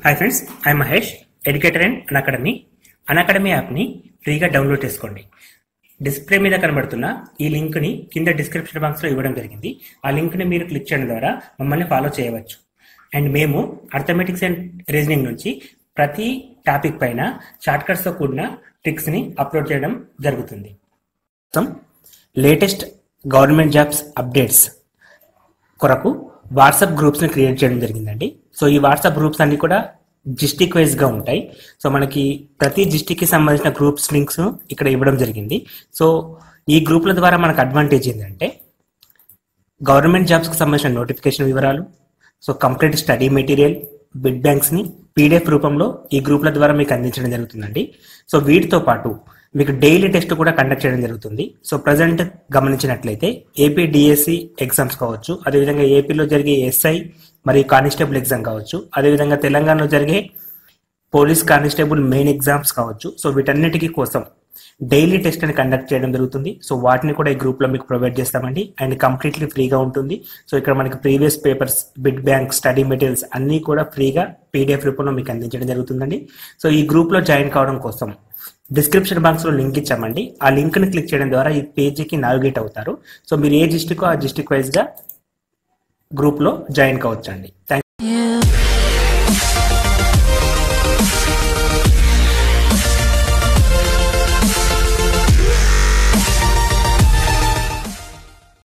Hi friends, I Mahesh, educator and Unacademy. Unacademy యాప్ని ఫ్రీగా download చేసుకోండి. డిస్ప్లే మీద కనబడుతున్న ఈ లింక్ని కింద డిస్క్రిప్షన్ బాక్స్లో ఇవ్వడం జరిగింది. ఆ లింక్ని మీరు క్లిక్ చేయడం ద్వారా మమ్మల్ని ఫాలో చేయవచ్చు. అండ్ మేము అర్థమెటిక్స్ అండ్ రీజనింగ్ నుంచి ప్రతి టాపిక్ పైన షార్ట్కట్స్తో కూడిన ట్రిక్స్ని అప్లోడ్ చేయడం జరుగుతుంది. లేటెస్ట్ గవర్నమెంట్ జాబ్స్ అప్డేట్స్ కొరకు వాట్సాప్ గ్రూప్స్ని క్రియేట్ చేయడం జరిగిందండి. సో ఈ వాట్సాప్ గ్రూప్స్ అన్ని కూడా డిస్టిక్ వైజ్గా ఉంటాయి. సో మనకి ప్రతి డిస్టిక్కి సంబంధించిన గ్రూప్స్ లింక్స్ ఇక్కడ ఇవ్వడం జరిగింది. సో ఈ గ్రూప్ల ద్వారా మనకు అడ్వాంటేజ్ ఏంటంటే గవర్నమెంట్ జాబ్స్కి సంబంధించిన నోటిఫికేషన్ వివరాలు, సో కంప్లీట్ స్టడీ మెటీరియల్, బిడ్ బ్యాంక్స్ని పీడిఎఫ్ రూపంలో ఈ గ్రూప్ల ద్వారా మీకు అందించడం జరుగుతుందండి. సో వీటితో పాటు మీకు డైలీ టెస్ట్ కూడా కండక్ట్ చేయడం జరుగుతుంది. సో ప్రజెంట్ గమనించినట్లయితే ఏపీ డిఎస్సి ఎగ్జామ్స్ కావచ్చు, అదేవిధంగా ఏపీలో జరిగే ఎస్ఐ మరియు కానిస్టేబుల్ ఎగ్జామ్ కావచ్చు, అదేవిధంగా తెలంగాణలో జరిగే పోలీస్ కానిస్టేబుల్ మెయిన్ ఎగ్జామ్స్ కావచ్చు. సో వీటన్నిటికీ కోసం డైలీ టెస్ట్ అని కండక్ట్ చేయడం జరుగుతుంది. సో వాటిని కూడా ఈ గ్రూప్లో మీకు ప్రొవైడ్ చేస్తామండి. అండ్ కంప్లీట్లీ ఫ్రీగా ఉంటుంది. సో ఇక్కడ మనకి previous papers, bid bank, study materials అన్నీ కూడా ఫ్రీగా పీడిఎఫ్ రూపంలో మీకు అందించడం జరుగుతుందండి. సో ఈ గ్రూప్లో జాయిన్ కావడం కోసం డిస్క్రిప్షన్ బాక్స్లో లింక్ ఇచ్చామండి. ఆ లింక్ని క్లిక్ చేయడం ద్వారా ఈ పేజీకి నావిగేట్ అవుతారు. సో మీరు ఏ డిస్టిక్ ఆ డిస్టిక్ వైజ్గా గ్రూప్లో జాయిన్ కావచ్చండి. థ్యాంక్